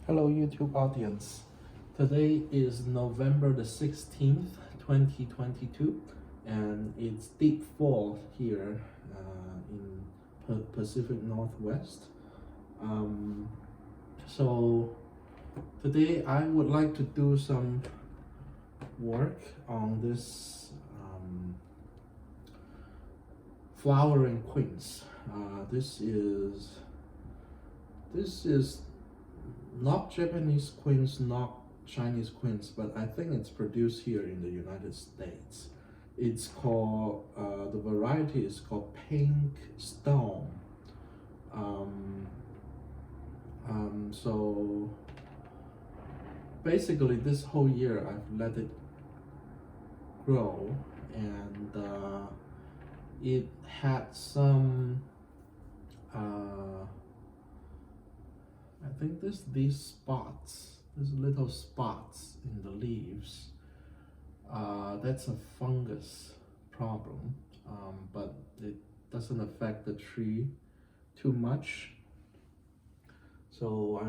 Hello YouTube audience. Today is November the 16th, 2022 and it's deep fall here in Pacific Northwest. So today I would like to do some work on this flowering quince. This is not Japanese quince, not Chinese quince, but I think it's produced here in the United States. It's called, the variety is called pink stone. So basically this whole year I've let it grow, and it had some I think these spots, these little spots in the leaves, that's a fungus problem, but it doesn't affect the tree too much. So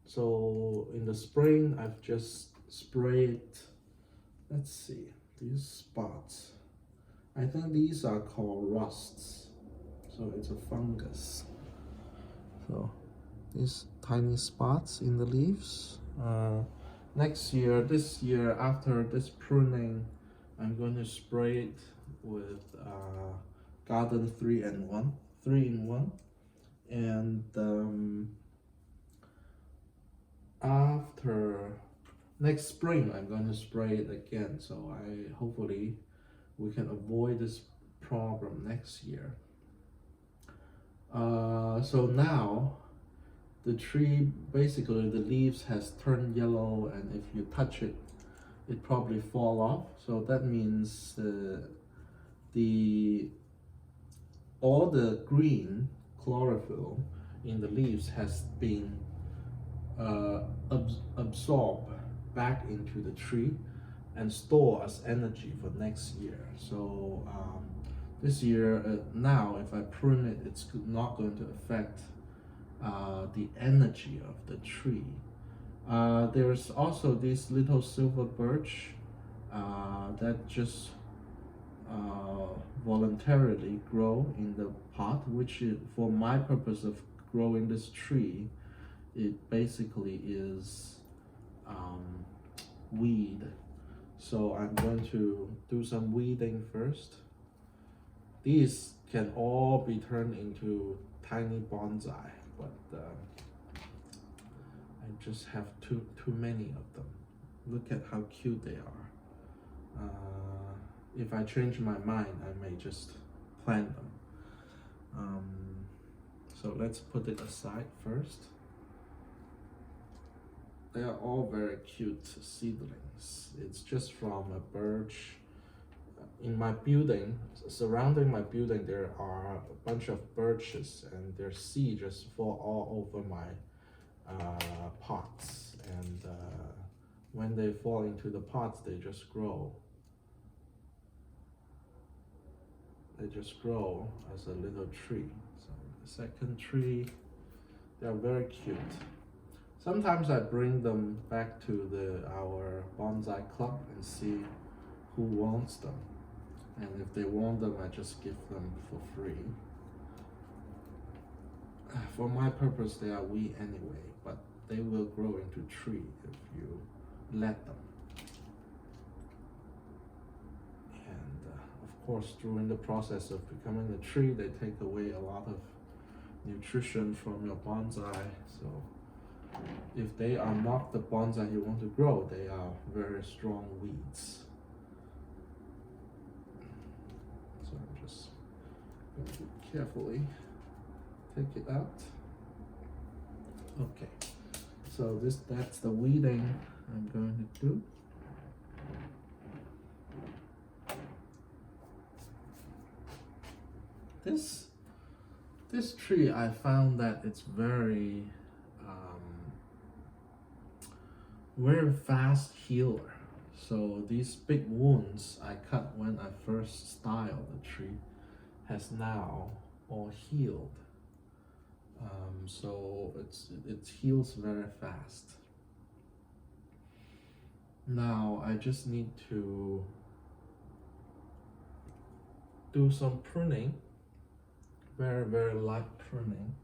so in the spring I've just sprayed, let's see, these spots. I think these are called rusts. So it's a fungus. So these tiny spots in the leaves. This year, after this pruning, I'm going to spray it with Garden 3-in-1, and after next spring, I'm going to spray it again. So hopefully we can avoid this problem next year. So now the tree, basically the leaves has turned yellow, and if you touch it, it probably fall off. So that means all the green chlorophyll in the leaves has been absorbed back into the tree and store as energy for next year. So this year, now if I prune it, it's not going to affect the energy of the tree. There's also this little silver birch that just voluntarily grow in the pot, which for my purpose of growing this tree, it basically is weed. So I'm going to do some weeding first. These can all be turned into tiny bonsai, but I just have too many of them. Look at how cute they are. If I change my mind, I may just plant them. So let's put it aside first. They are all very cute seedlings. It's just from a birch. In my building, surrounding my building, there are a bunch of birches, and their seeds just fall all over my pots. And when they fall into the pots, they just grow. They just grow as a little tree. So the second tree, they are very cute. Sometimes I bring them back to our bonsai club and see who wants them. And if they want them, I just give them for free. For my purpose, they are weed anyway, but they will grow into tree if you let them. And of course, during the process of becoming a tree, they take away a lot of nutrition from your bonsai. So if they are not the bonsai you want to grow, they are very strong weeds. So I'm just going to carefully take it out. Okay, so that's the weeding I'm going to do. This tree, I found that it's very fast healer. So these big wounds I cut when I first styled the tree has now all healed. so it heals very fast. Now I just need to do some pruning, very light pruning.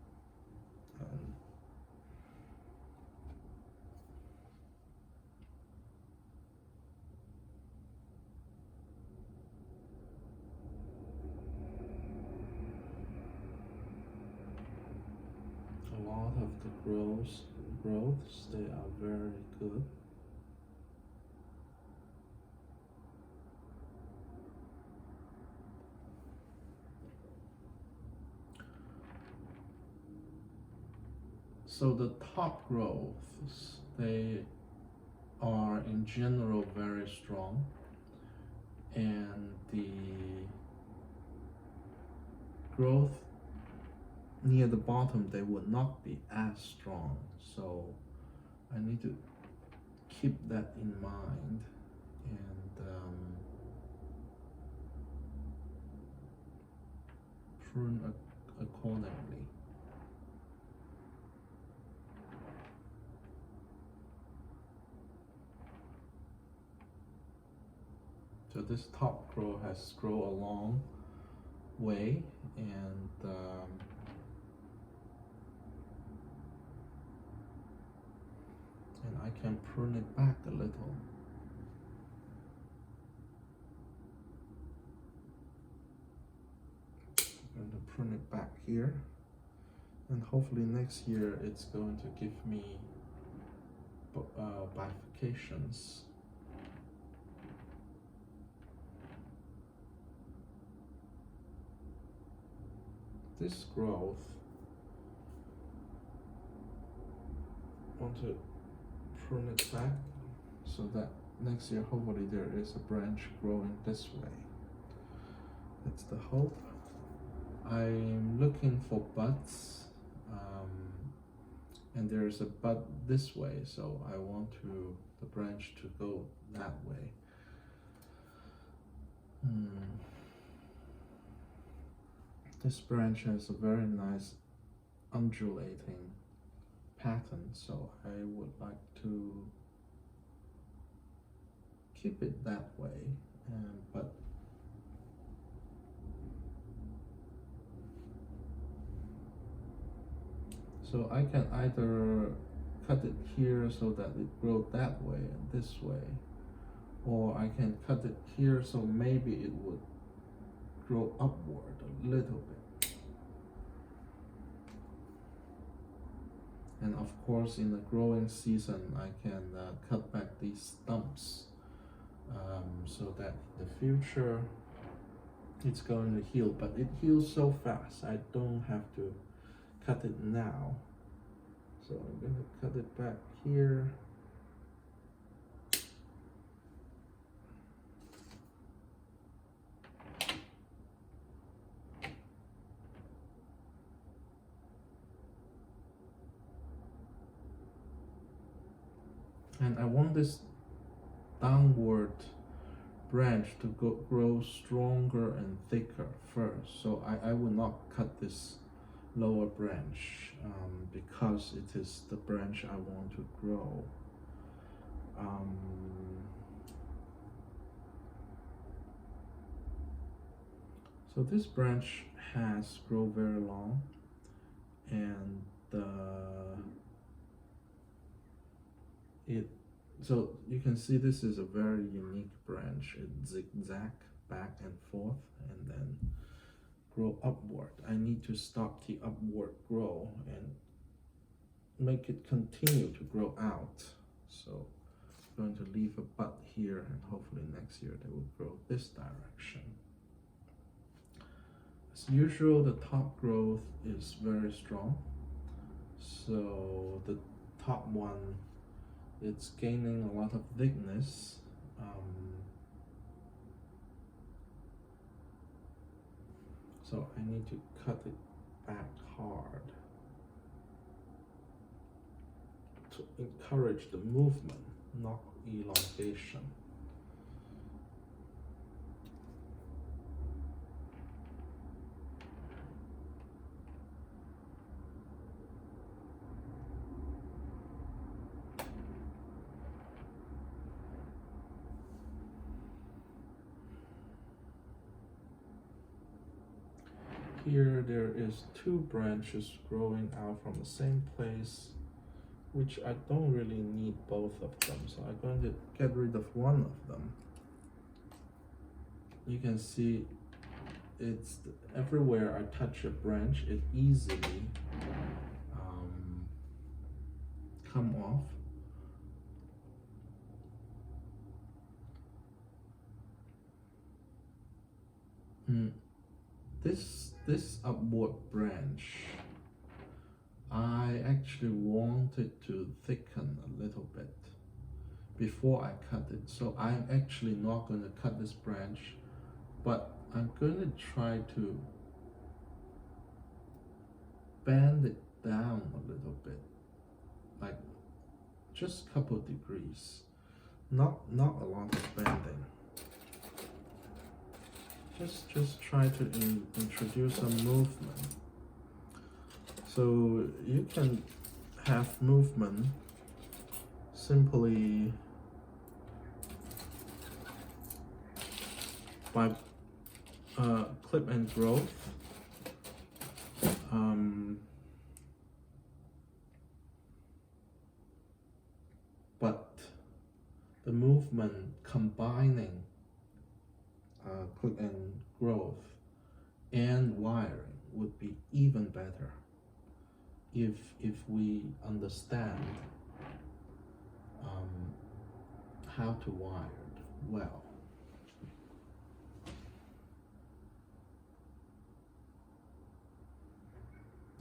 A lot of the growths, they are very good. So the top growths, they are in general very strong, and the growth near the bottom, they would not be as strong. So I need to keep that in mind and prune accordingly. So this top grow has grown a long way, and I can prune it back a little. I'm going to prune it back here, and hopefully next year it's going to give me bifurcations. This growth, I want to prune it back so that next year hopefully there is a branch growing this way. That's the hope. I'm looking for buds, and there's a bud this way, so I want the branch to go that way. This branch has a very nice undulating pattern, so I would like to keep it that way, but so I can either cut it here so that it grows that way and this way, or I can cut it here so maybe it would grow upward a little bit. And of course, in the growing season, I can cut back these stumps so that in the future it's going to heal. But it heals so fast, I don't have to cut it now. So I'm going to cut it back here. And I want this downward branch to grow stronger and thicker first. So I will not cut this lower branch because it is the branch I want to grow. So this branch has grown very long, and so you can see this is a very unique branch. It zigzag back and forth and then grow upward. I need to stop the upward grow and make it continue to grow out. So I'm going to leave a bud here, and hopefully next year they will grow this direction. As usual, the top growth is very strong. So the top one, it's gaining a lot of thickness. So I need to cut it back hard to encourage the movement, not elongation. here there is two branches growing out from the same place, which I don't really need both of them, so I'm going to get rid of one of them. You can see it's everywhere I touch a branch, it easily come off. This upward branch, I actually wanted to thicken a little bit before I cut it, so I'm actually not going to cut this branch, but I'm going to try to bend it down a little bit, like just a couple degrees, not a lot of bending. Just try to introduce some movement. So you can have movement simply by clip and growth. But the movement combining clip and growth and wiring would be even better if we understand how to wire it well.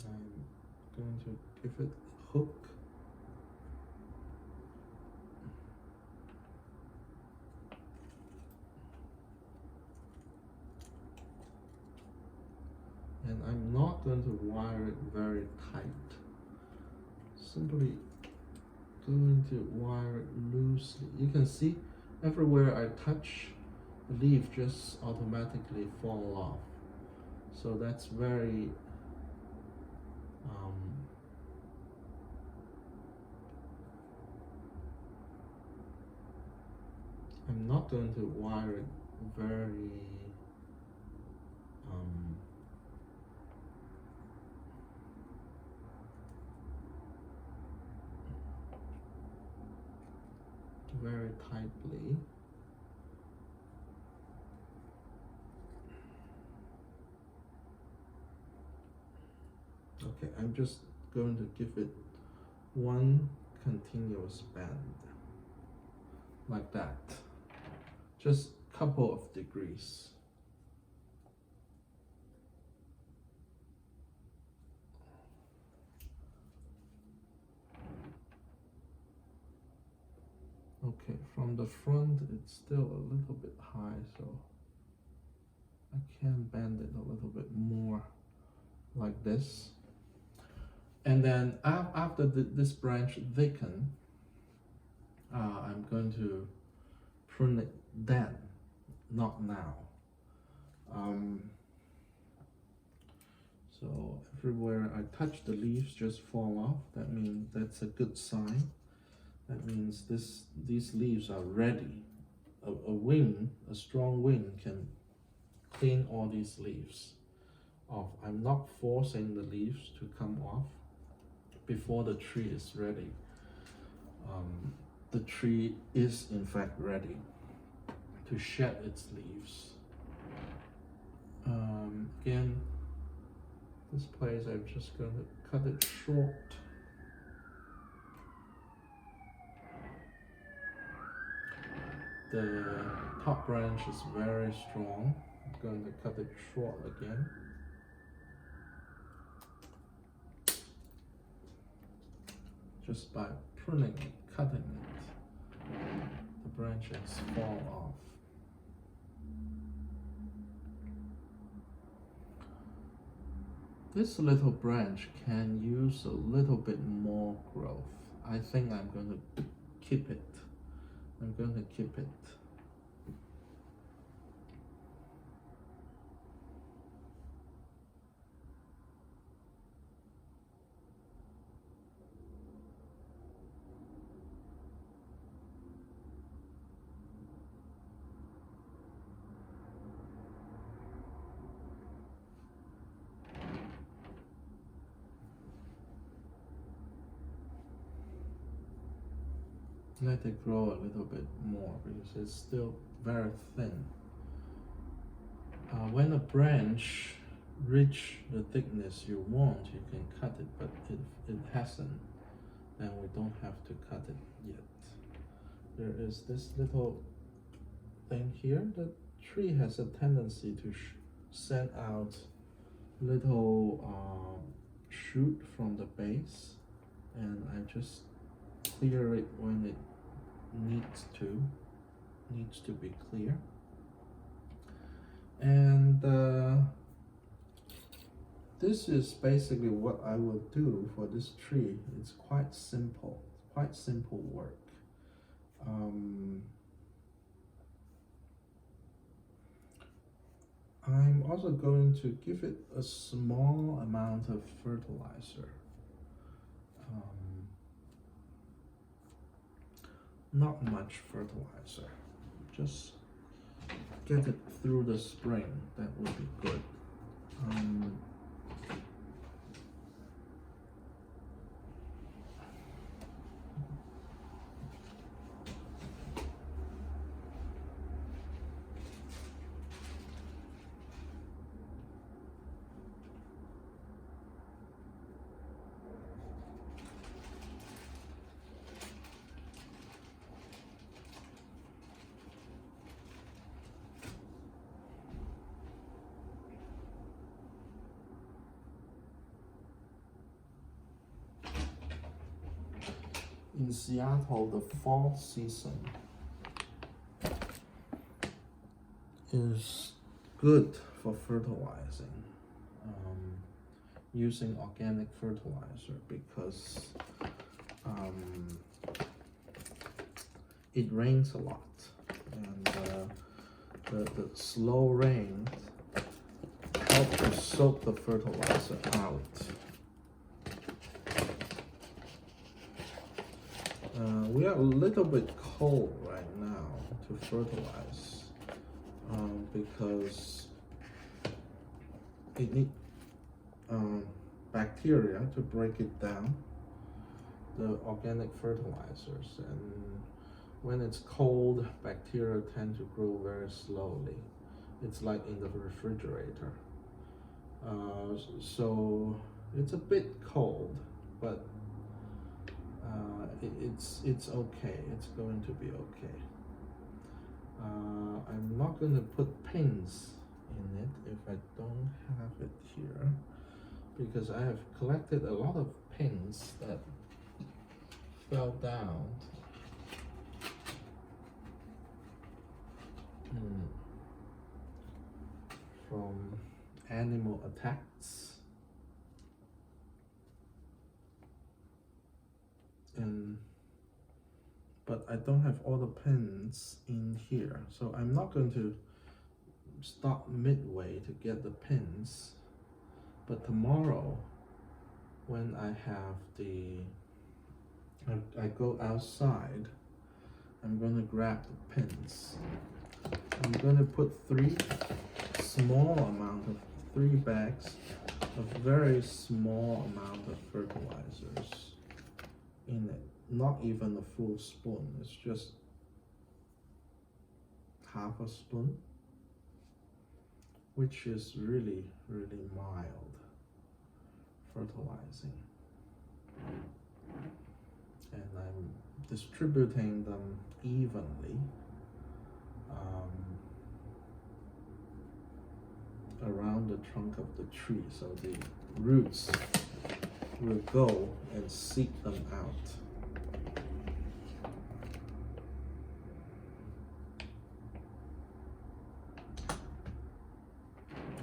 I'm going to give it a hook. And I'm not going to wire it very tight. Simply going to wire it loosely. You can see everywhere I touch, the leaf just automatically fall off. So that's very I'm not going to wire it very very tightly. Okay, I'm just going to give it one continuous bend like that, just a couple of degrees. Okay, from the front it's still a little bit high, so I can bend it a little bit more like this. And then after this branch thicken, I'm going to prune it then, not now. So everywhere I touch, the leaves just fall off. That means that's a good sign. That means these leaves are ready. A strong wind can clean all these leaves off. I'm not forcing the leaves to come off before the tree is ready. The tree is in fact ready to shed its leaves. Again, this place I'm just going to cut it short. The top branch is very strong. I'm going to cut it short again. Just by pruning it, cutting it, the branches fall off. This little branch can use a little bit more growth. I think I'm going to keep it. I'm going to keep it. let it grow a little bit more because it's still very thin. When a branch reach the thickness you want, you can cut it, but if it hasn't, then we don't have to cut it yet. There is this little thing here. The tree has a tendency to send out little shoot from the base, and I just clear it when it needs to be clear. And this is basically what I will do for this tree. It's quite simple work. I'm also going to give it a small amount of fertilizer. Not much fertilizer, just get it through the spring. That would be good. In Seattle, the fall season is good for fertilizing, using organic fertilizer, because it rains a lot, and the slow rain helps to soak the fertilizer out. We are a little bit cold right now to fertilize, because it needs bacteria to break it down, the organic fertilizers, and when it's cold, bacteria tend to grow very slowly. It's like in the refrigerator. So it's a bit cold, but it's okay. It's going to be okay. I'm not going to put pins in it if I don't have it here, because I have collected a lot of pins that fell down. From animal attacks. But I don't have all the pins in here, so I'm not going to stop midway to get the pins. But tomorrow, when I go outside, I'm going to grab the pins. I'm going to put three bags of very small amount of fertilizers in it. Not even a full spoon, it's just half a spoon, which is really, really mild fertilizing. And I'm distributing them evenly around the trunk of the tree, so the roots will go and seek them out.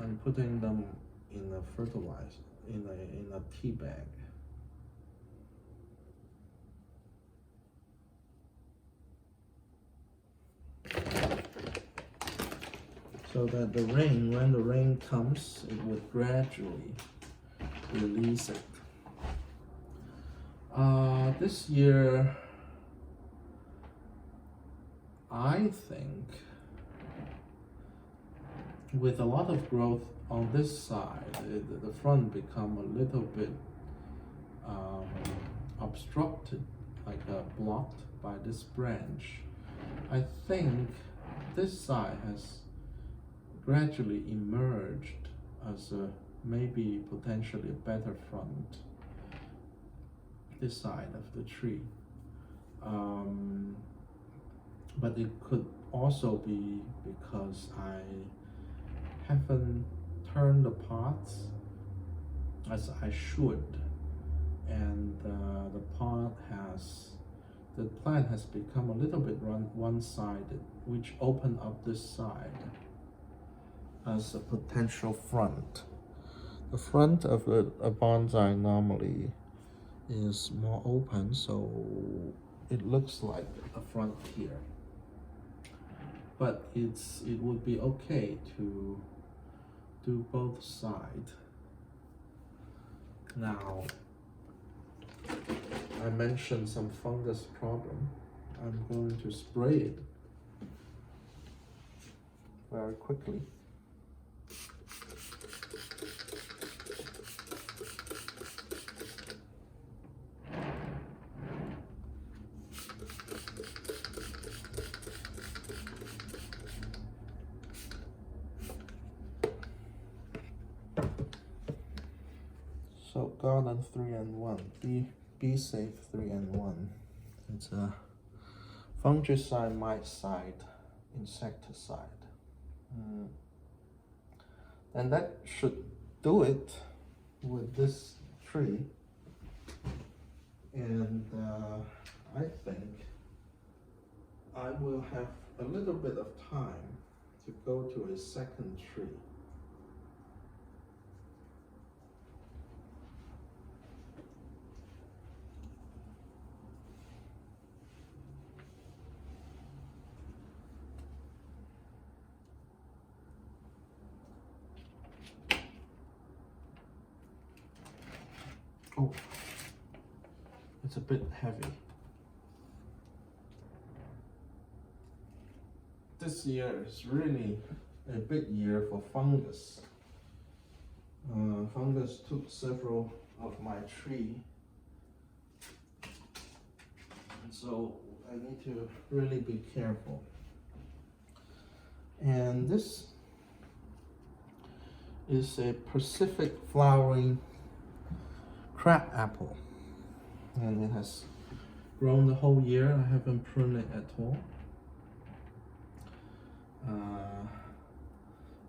I'm putting them in a fertilizer, in a tea bag. So that when the rain comes, it would gradually release it. This year, I think, with a lot of growth on this side, the front become a little bit obstructed, like blocked by this branch. I think this side has gradually emerged as a maybe potentially a better front, this side of the tree. But it could also be because I haven't turned the pots as I should, and the plant has become a little bit one-sided, which opened up this side as a potential front. The front of a bonsai normally is more open, so it looks like a front here. But it would be okay to do both sides. Now, I mentioned some fungus problem. I'm going to spray it very quickly. So Garden 3-in-1, Be Safe 3-in-1. It's a fungicide, miticide, insecticide. And that should do it with this tree. And I think I will have a little bit of time to go to a second tree. Oh, it's a bit heavy. This year is really a big year for fungus. Fungus took several of my tree, and so I need to really be careful. And this is a Pacific flowering crabapple, and it has grown the whole year. I haven't pruned it at all.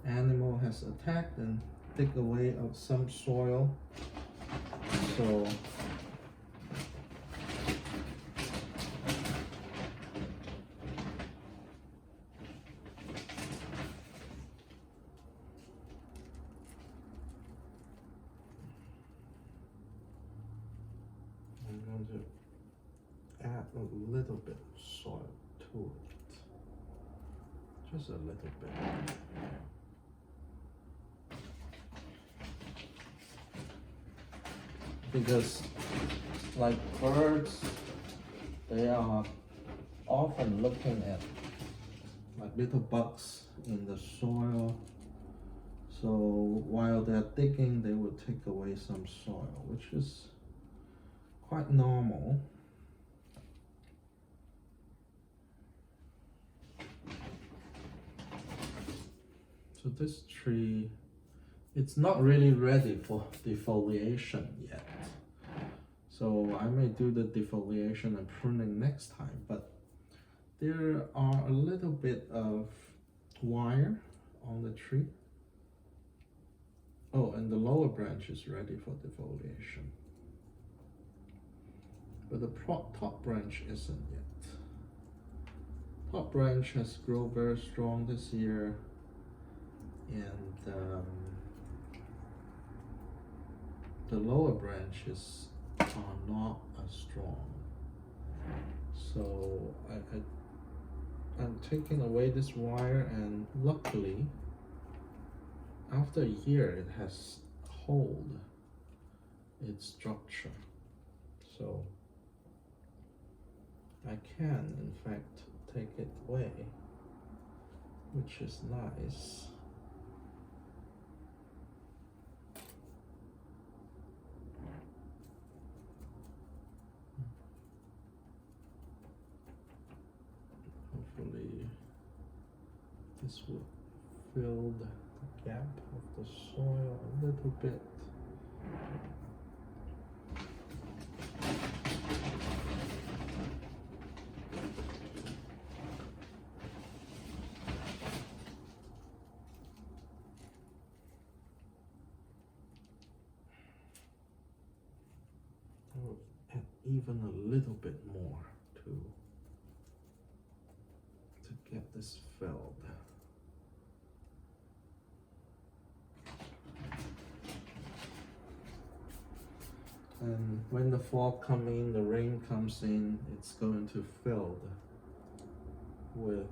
Animal has attacked and dig away of some soil, so I'm going to add a little bit of soil to it, just a little bit. Because like birds, they are often looking at like little bugs in the soil. So while they're digging, they will take away some soil, which is quite normal. So this tree, it's not really ready for defoliation yet. So I may do the defoliation and pruning next time, but there are a little bit of wire on the tree. Oh, and the lower branch is ready for defoliation, but the top branch isn't yet. Top branch has grown very strong this year, and the lower branches are not as strong. So I'm taking away this wire, and luckily after a year it has hold its structure. So I can in fact take it away, which is nice. This will fill the gap of the soil a little bit. And even a little bit more to get this filled. And when the fall comes in, the rain comes in, it's going to fill with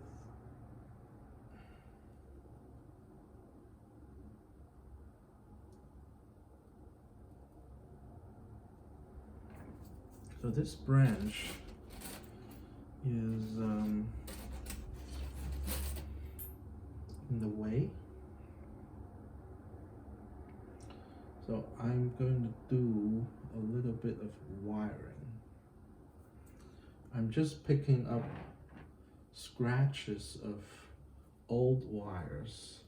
so this branch is in the way. So I'm going to do a little bit of wiring. I'm just picking up scratches of old wires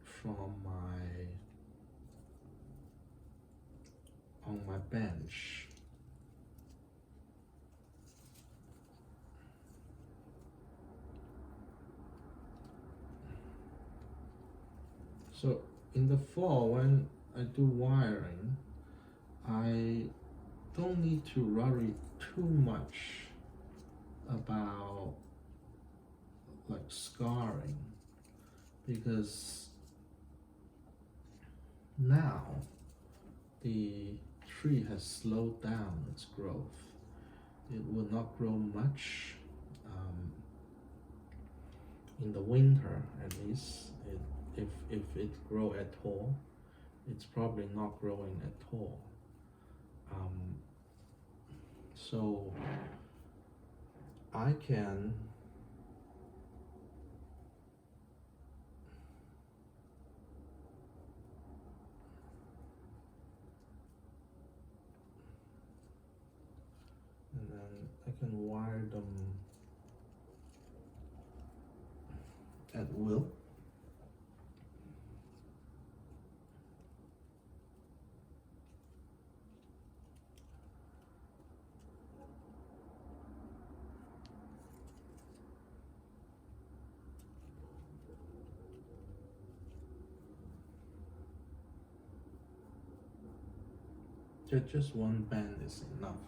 from on my bench. So in the fall, when I do wiring, I don't need to worry too much about like scarring, because now the tree has slowed down its growth. It will not grow much in the winter, at least. If it grow at all, it's probably not growing at all. So I can and then I can wire them at will. Just one band is enough.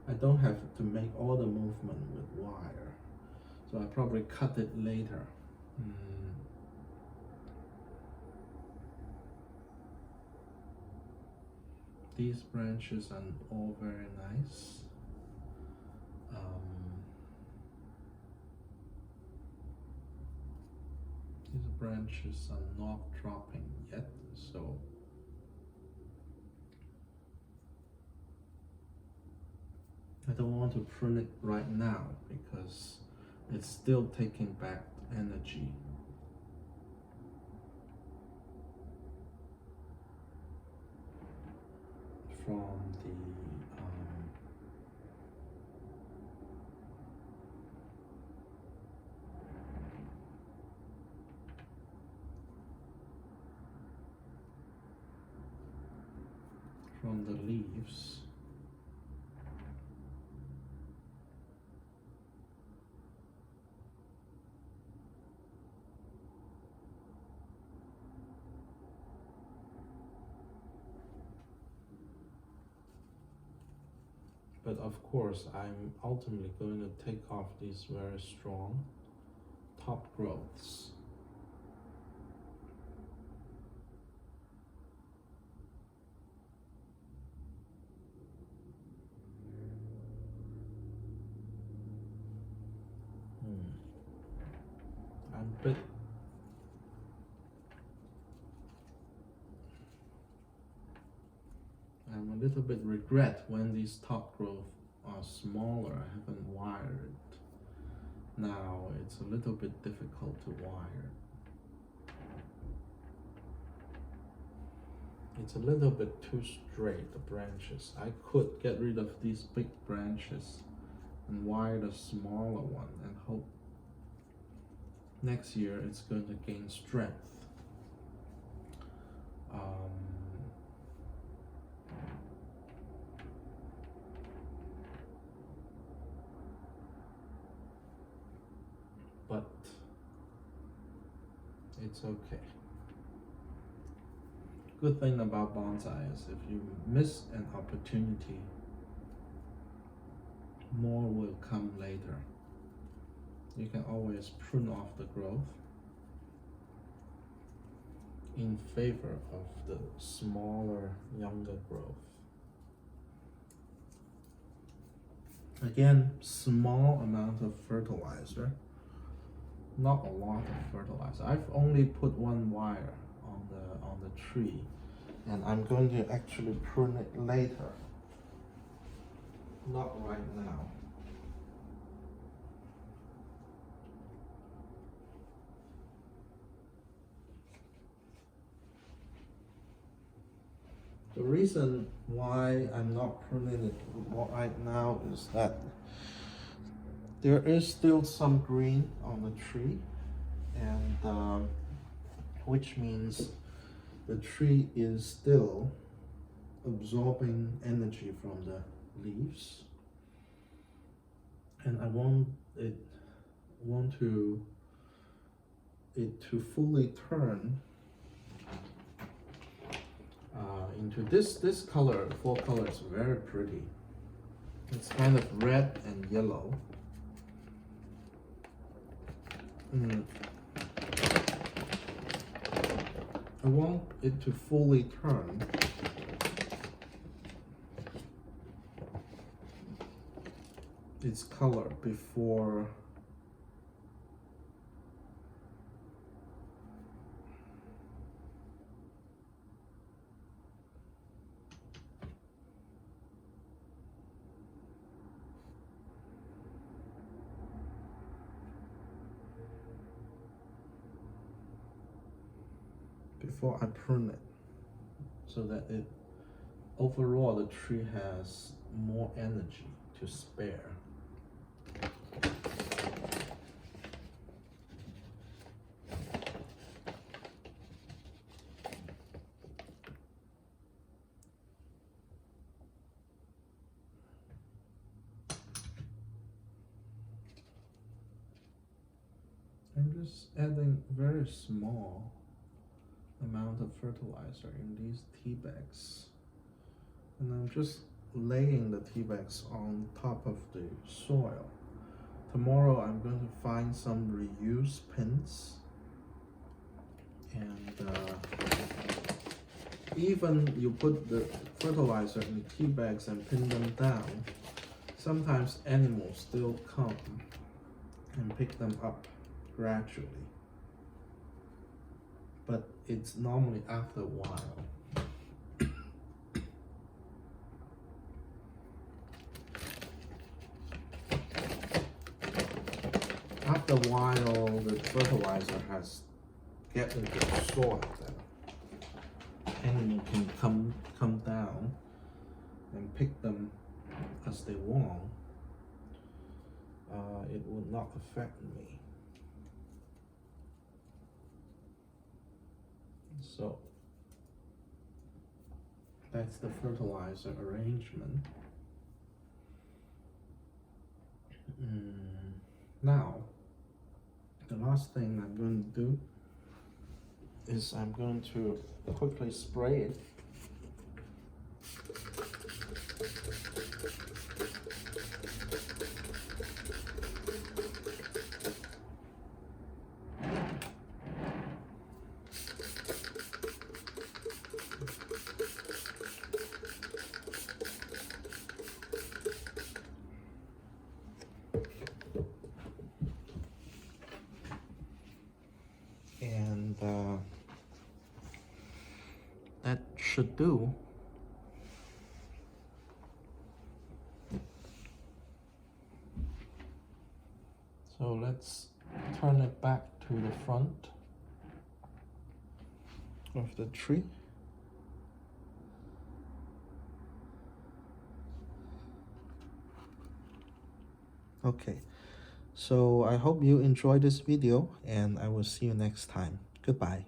I don't have to make all the movement with wire, so I probably cut it later. These branches are all very nice. These branches are not dropping yet, so I don't want to prune it right now because it's still taking back energy. From the leaves. But of course, I'm ultimately going to take off these very strong top growths. I'm a little bit regret when these top growth are smaller. I haven't wired. Now it's a little bit difficult to wire. It's a little bit too straight, the branches. I could get rid of these big branches and wire the smaller one and hope next year it's going to gain strength. But it's okay. Good thing about bonsai is if you miss an opportunity, more will come later. You can always prune off the growth in favor of the smaller, younger growth. Again, small amount of fertilizer, not a lot of fertilizer. I've only put one wire on the tree, and I'm going to actually prune it later, not right now. The reason why I'm not pruning it right now is that there is still some green on the tree, and which means the tree is still absorbing energy from the leaves, and I want it to fully turn into this color. Fall color is very pretty. It's kind of red and yellow. I want it to fully turn its color before I prune it, so that it overall the tree has more energy to spare. I'm just adding very small amount of fertilizer in these tea bags, and I'm just laying the tea bags on top of the soil. Tomorrow I'm going to find some reused pins, and even you put the fertilizer in the tea bags and pin them down, sometimes animals still come and pick them up gradually. But it's normally after a while. After a while, the fertilizer has get into the soil. The animal can come down and pick them as they want. It will not affect me. So that's the fertilizer arrangement. Now, the last thing I'm going to do is I'm going to quickly spray it. That should do. So let's turn it back to the front of the tree. Okay, so I hope you enjoy this video and I will see you next time. Goodbye.